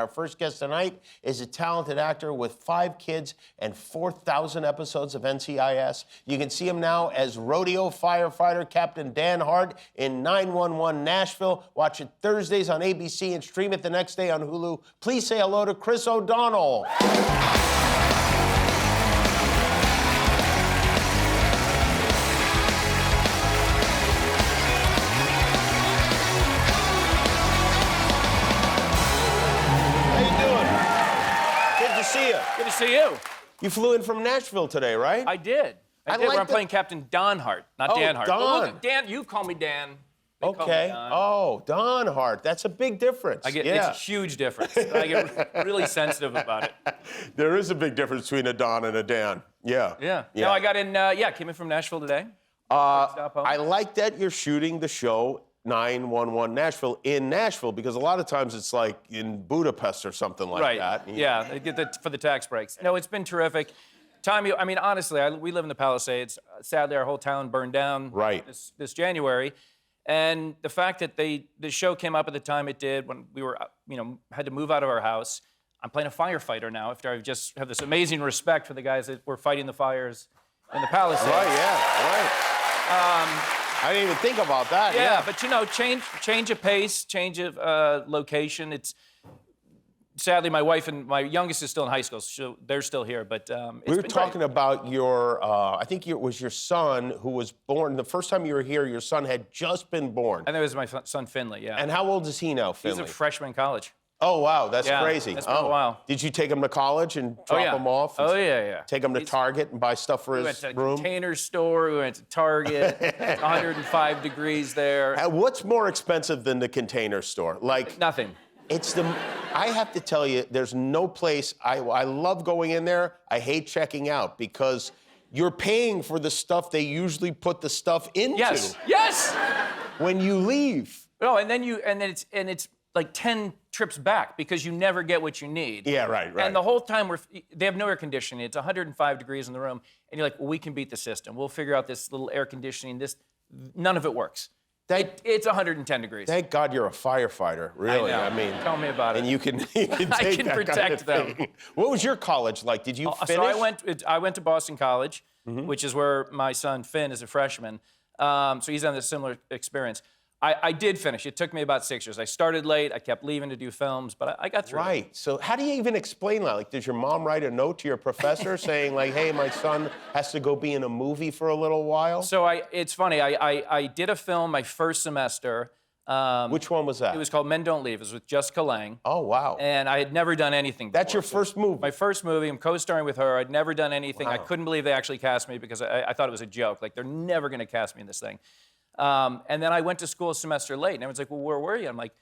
Our first guest tonight is a talented actor with 5 kids and 4,000 episodes of NCIS. You can see him now as rodeo firefighter Captain Dan Hart in 911 Nashville. Watch it Thursdays on ABC and stream it the next day on Hulu. Please say hello to Chris O'Donnell. Good to see you. You flew in from Nashville today, right? I did. I'm playing Captain Don Hart, not Dan Hart. Don. Well, look, Dan, you call me Dan. They call me Don. Oh, Don Hart. That's a big difference. It's a huge difference. I get really sensitive about it. There is a big difference between a Don and a Dan. Yeah. Yeah. No, I got in, came in from Nashville today. I like that you're shooting the show 911 Nashville in Nashville, because a lot of times it's like in Budapest or something like that. Yeah, they get that for the tax breaks. No, it's been terrific. Tommy, I mean, honestly, we live in the Palisades. Sadly, our whole town burned down this January. And the fact that the show came up at the time it did, when we were, had to move out of our house. I'm playing a firefighter now after I just have this amazing respect for the guys that were fighting the fires in the Palisades. I didn't even think about that. Yeah, but change of pace, change of location. It's sadly my wife and my youngest is still in high school, so they're still here. But we were talking about your. I think it was your son who was born. The first time you were here, your son had just been born. And that was my son Finley. Yeah. And how old is he now, Finley? He's a freshman in college. Oh, wow, that's crazy. It's been a while. Did you take him to college and drop him off? Oh, yeah. Take him to Target and buy stuff for his room? We went to a Container Store, we went to Target, it's 105 degrees there. What's more expensive than the Container Store? Like nothing. I have to tell you, there's no place, I love going in there, I hate checking out, because you're paying for the stuff they usually put the stuff into. Yes! When you leave. No, and it's like 10 trips back, because you never get what you need. Yeah, right. And the whole time they have no air conditioning. It's 105 degrees in the room, and you're like, well, we can beat the system. We'll figure out this little air conditioning. None of it works. It's 110 degrees. Thank God you're a firefighter, really. I mean, tell me about it. And you can take I can protect them. What was your college like? Did you finish? So I went to Boston College, which is where my son Finn is a freshman. So he's on a similar experience. I did finish. It took me about 6 years. I started late. I kept leaving to do films, but I got through it. Right. So how do you even explain that? Like, does your mom write a note to your professor saying, like, hey, my son has to go be in a movie for a little while? So it's funny. I did a film my first semester. Which one was that? It was called Men Don't Leave. It was with Jessica Lange. Oh, wow. And I had never done anything before. That's your first movie? My first movie. I'm co-starring with her. I'd never done anything. Wow. I couldn't believe they actually cast me, because I thought it was a joke. Like, they're never going to cast me in this thing. And then I went to school a semester late, and everyone's like, well, where were you? I'm like,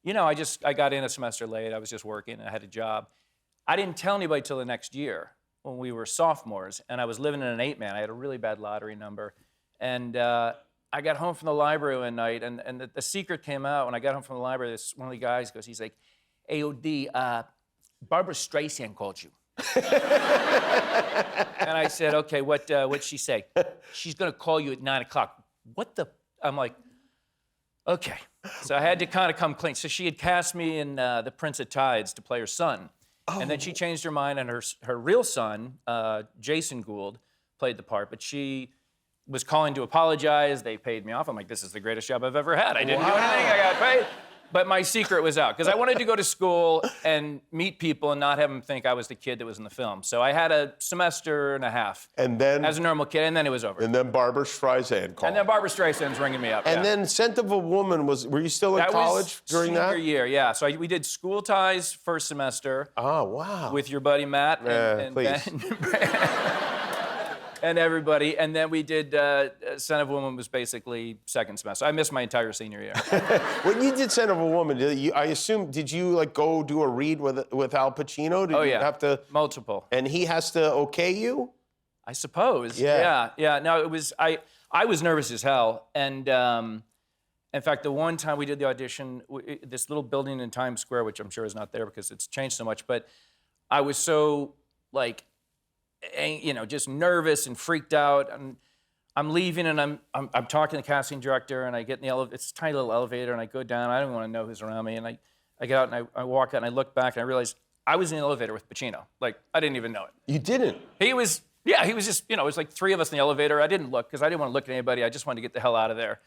I got in a semester late. I was just working, and I had a job. I didn't tell anybody till the next year, when we were sophomores, and I was living in an 8-man. I had a really bad lottery number. And I got home from the library one night, and the secret came out when I got home from the library. One of the guys he's like, AOD, Barbra Streisand called you. And I said, okay, what'd she say? She's gonna call you at 9 o'clock. What the? I'm like, okay. So I had to kind of come clean. So she had cast me in The Prince of Tides to play her son. Oh. And then she changed her mind, and her real son, Jason Gould, played the part. But she was calling to apologize. They paid me off. I'm like, this is the greatest job I've ever had. I didn't do anything. I got paid. But my secret was out, because I wanted to go to school and meet people and not have them think I was the kid that was in the film. So I had a semester and a half as a normal kid, and then it was over. And then Barbra Streisand called. And then Barbra Streisand's ringing me up. And then Scent of a Woman were you still in college during that? Senior year, yeah. So we did School Ties first semester. Oh, wow. With your buddy Matt and please. And everybody, and then we did Son of a Woman was basically second semester. I missed my entire senior year. When you did Son of a Woman, did you like go do a read with Al Pacino? Did you have to multiple? And he has to okay you? I suppose. Yeah. No, it was I was nervous as hell, and in fact, the one time we did the audition, this little building in Times Square, which I'm sure is not there because it's changed so much, but I was so like, just nervous and freaked out. And I'm leaving, and I'm talking to the casting director, and I get in the elevator. It's a tiny little elevator, and I go down. I don't want to know who's around me, and I I get out and I walk out and I look back and I realize I was in the elevator with Pacino. Like, I didn't even know it. You didn't? He was just, it was like 3 of us in the elevator. I didn't look because I didn't want to look at anybody. I just wanted to get the hell out of there.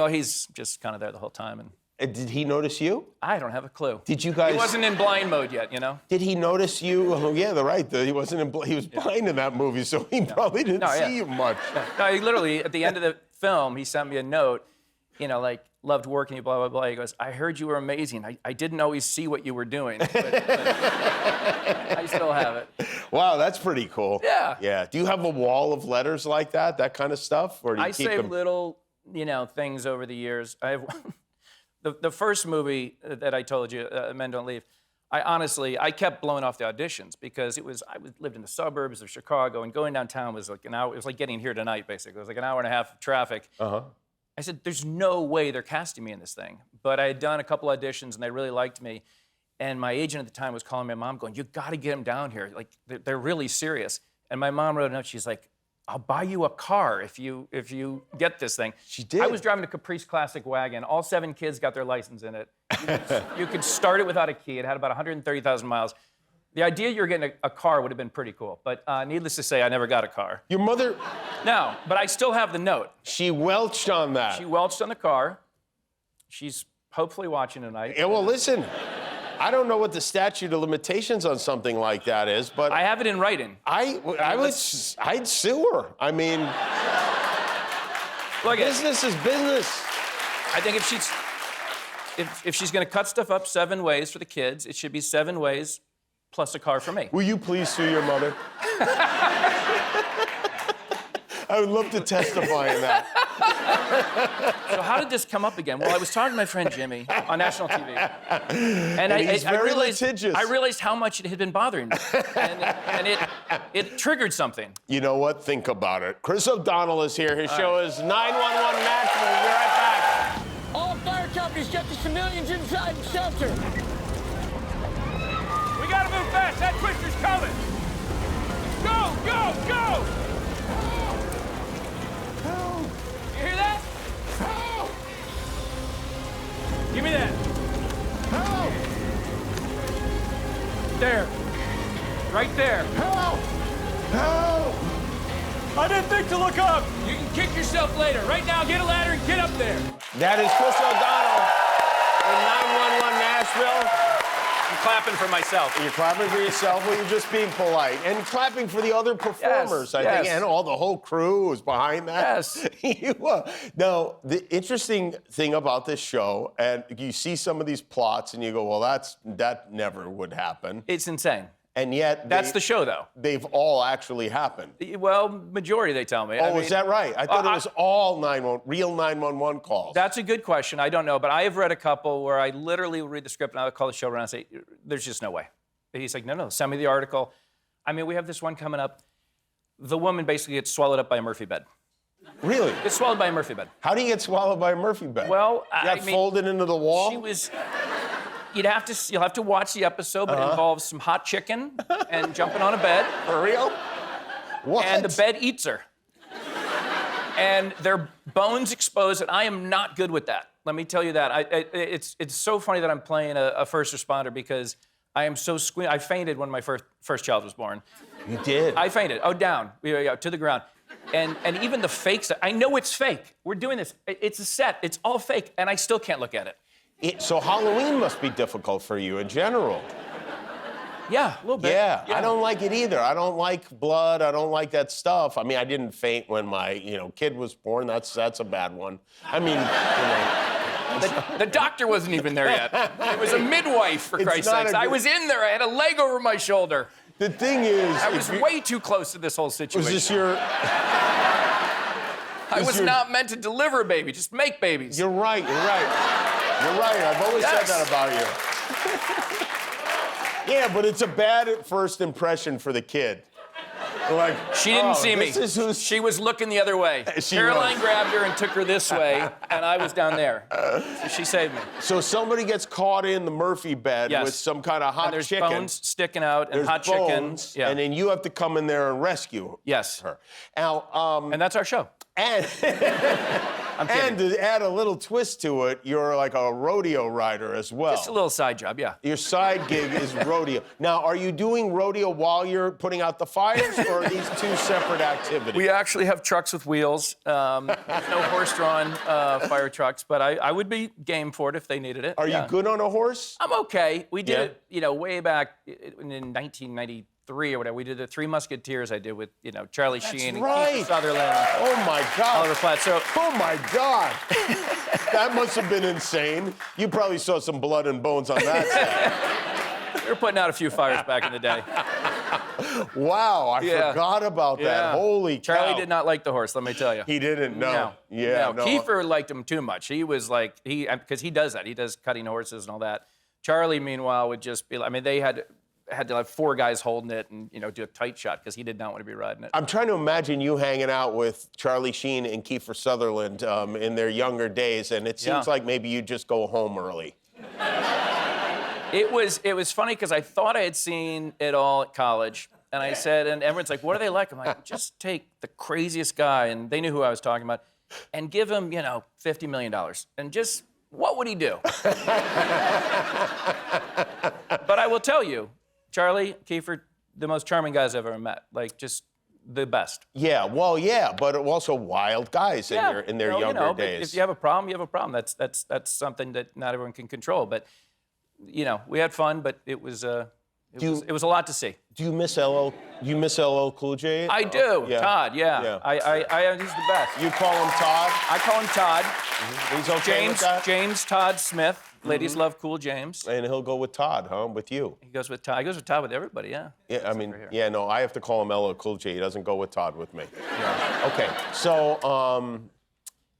He's just kind of there the whole time. And did he notice you? I don't have a clue. Did you guys? He wasn't in blind mode yet, Did he notice you? Oh, yeah, they're right. He wasn't in. He was blind in that movie, so he probably didn't see you much. No, he literally at the end of the film, he sent me a note. Like loved working you, blah blah blah. He goes, I heard you were amazing. I didn't always see what you were doing, but I still have it. Wow, that's pretty cool. Yeah. Yeah. Do you have a wall of letters like that kind of stuff, or do you I keep save them? little, things over the years. I have the first movie that I told you, Men Don't Leave. I kept blowing off the auditions because I lived in the suburbs of Chicago, and going downtown was like an hour. It was like getting here tonight, basically. It was like an hour and a half of traffic. I said, there's no way they're casting me in this thing. But I had done a couple auditions, and they really liked me. And my agent at the time was calling my mom, going, you got to get them down here. Like, they're really serious. And my mom wrote a note. She's like, I'll buy you a car if you get this thing. She did. I was driving a Caprice Classic wagon. All 7 kids got their license in it. You could start it without a key. It had about 130,000 miles. The idea you were getting a car would have been pretty cool. But needless to say, I never got a car. Your mother? No, but I still have the note. She welched on that. She welched on the car. She's hopefully watching tonight. Yeah, well, listen, I don't know what the statute of limitations on something like that is, but I have it in writing. I'd sue her. I mean, Look, business is business. I think if she's going to cut stuff up 7 ways for the kids, it should be 7 ways plus a car for me. Will you please sue your mother? I would love to testify in that. So how did this come up again? Well, I was talking to my friend Jimmy on national TV, and he's very litigious. I realized how much it had been bothering me, and it triggered something. You know what? Think about it. Chris O'Donnell is here. His show is 911 Nashville. We'll be right back. All fire companies get the civilians inside the shelter. We gotta move fast. That twister's coming. Go, go, go! Help! You hear that? Help! Give me that. Help! There. Right there. Help! Help! I didn't think to look up. You can kick yourself later. Right now, get a ladder and get up there. That is Chris O'Donnell in 911 Nashville. I'm clapping for myself. You're clapping for yourself, well, you're just being polite. And clapping for the other performers, I think. And all the whole crew was behind that. Yes. Now, the interesting thing about this show, and you see some of these plots and you go, well, that never would happen. It's insane. And yet... That's the show, though. They've all actually happened. Well, majority, they tell me. Oh, is that right? I thought it was all real 911 calls. That's a good question. I don't know, but I have read a couple where I literally will read the script and I'll call the showrunner and say, there's just no way. And he's like, no, send me the article. I mean, we have this one coming up. The woman basically gets swallowed up by a Murphy bed. Really? Gets swallowed by a Murphy bed. How do you get swallowed by a Murphy bed? Well, you got folded into the wall? She was... You'll have to watch the episode, but it involves some hot chicken and jumping on a bed. For real? What? And the bed eats her. And their bones exposed, and I am not good with that. Let me tell you that. It's so funny that I'm playing a first responder because I am so squeamish. I fainted when my first child was born. You did? I fainted. Oh, down. Yeah, to the ground. And even the fake stuff. I know it's fake. We're doing this. It's a set. It's all fake, and I still can't look at it. So Halloween must be difficult for you in general. Yeah, a little bit. Yeah, I don't like it either. I don't like blood. I don't like that stuff. I mean, I didn't faint when my, kid was born. That's a bad one. I mean, The doctor wasn't even there yet. It was a midwife, for Christ's sakes. I was in there. I had a leg over my shoulder. The thing is... I was way too close to this whole situation. Was this your... I was not meant to deliver a baby, just make babies. You're right. I've always said that about you. Yeah, but it's a bad first impression for the kid. Like, she didn't see me. She was looking the other way. Caroline grabbed her and took her this way, and I was down there. So she saved me. So somebody gets caught in the Murphy bed with some kind of hot there's chicken. There's bones sticking out and there's hot bones, chicken. Yeah. And then you have to come in there and rescue her. Yes. Now, and that's our show. And I'm kidding. And to add a little twist to it, you're like a rodeo rider as well. Just a little side job, yeah. Your side gig is rodeo. Now, are you doing rodeo while you're putting out the fires, or are these two separate activities? We actually have trucks with wheels. No horse-drawn fire trucks, but I would be game for it if they needed it. Are you good on a horse? I'm okay. We did Yeah. it, way back in 1993 or whatever. We did the Three Musketeers I did with, Charlie Sheen and right. Kiefer Sutherland. Oh, my God. Oliver Platt. So, Oh, my God. That must have been insane. You probably saw some blood and bones on that set. we were putting out a few fires back in the day. Wow, I Yeah. forgot about that. Holy cow. Charlie did not like the horse, let me tell you. He didn't, no. No. Yeah, no. Kiefer liked him too much. He was like, because he does that. He does cutting horses and all that. Charlie, meanwhile, would just be, they had to have 4 guys holding it and, do a tight shot because he did not want to be riding it. I'm trying to imagine you hanging out with Charlie Sheen and Kiefer Sutherland in their younger days, and it seems like maybe you just go home early. It was funny because I thought I had seen it all at college. And I said, and everyone's like, what are they like? I'm like, just take the craziest guy, and they knew who I was talking about, and give him, $50 million. And just, what would he do? But I will tell you, Charlie, Kiefer, the most charming guys I've ever met. Like, just the best. Yeah, well, yeah, but also wild guys in their younger days. If you have a problem, you have a problem. That's something that not everyone can control. But, we had fun, but it was a lot to see. Do you miss LL Cool J? I do. Yeah. Todd, yeah. Yeah. He's the best. You call him Todd? I call him Todd. He's okay with that? James Todd Smith. Ladies love Cool James. And he'll go with Todd, huh? With you. He goes with Todd. He goes with Todd with everybody, yeah. Yeah, I mean, no, I have to call him LL Cool J. He doesn't go with Todd with me. Yeah. Okay, so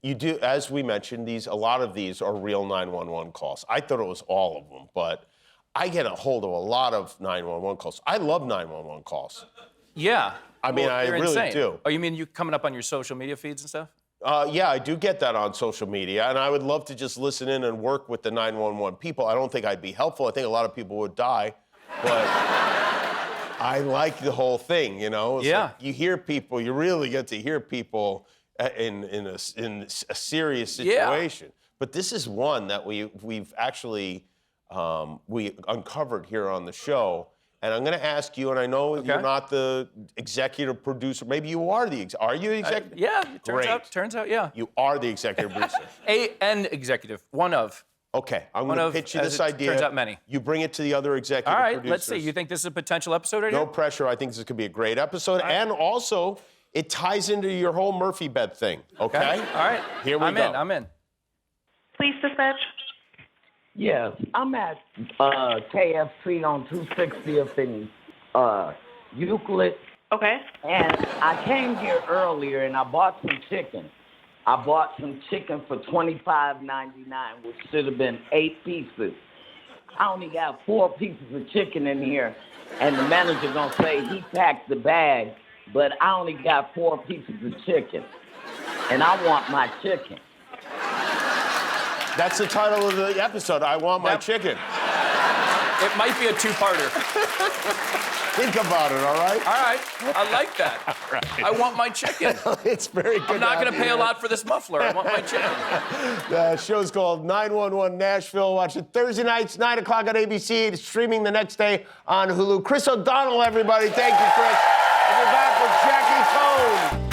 you do, as we mentioned, a lot of these are real 911 calls. I thought it was all of them, but I get a hold of a lot of 911 calls. I love 911 calls. Yeah. I mean, I really insane. do. Oh, you mean you coming up on your social media feeds and stuff? Yeah, I do get that on social media, and I would love to just listen in and work with the 911 people. I don't think I'd be helpful. I think a lot of people would die, but I like the whole thing, It's like you hear people, you really get to hear people in a serious situation. Yeah. But this is one that we've actually we uncovered here on the show. And I'm going to ask you, and I know you're not the executive producer. Maybe you are are you the executive? Yeah, Great. turns out, yeah. You are the executive producer. An executive, one of. Okay, I'm going to pitch you this idea. Turns out many. You bring it to the other executive All right, producers. let's see. You think this is a potential episode right No here? pressure. I think this could be a great episode. Right. And also, it ties into your whole Murphy bed thing, okay? All right. Here we go. I'm in. Please dispatch. Yes, I'm at KFC on 260th and Euclid. Okay. And I came here earlier and I bought some chicken. I bought some chicken for $25.99, which should have been 8 pieces. I only got 4 pieces of chicken in here, and the manager gonna say he packed the bag, but I only got 4 pieces of chicken, and I want my chicken. That's the title of the episode, I Want My Chicken. It might be a two-parter. Think about it, all right? All right, I like that. Right. I want my chicken. It's very good. I'm not going to pay a lot for this muffler. I want my chicken. The show's called 911 Nashville. Watch it Thursday nights, 9 o'clock on ABC. It's streaming the next day on Hulu. Chris O'Donnell, everybody. Thank you, Chris. And we're back with Jackie Cohn.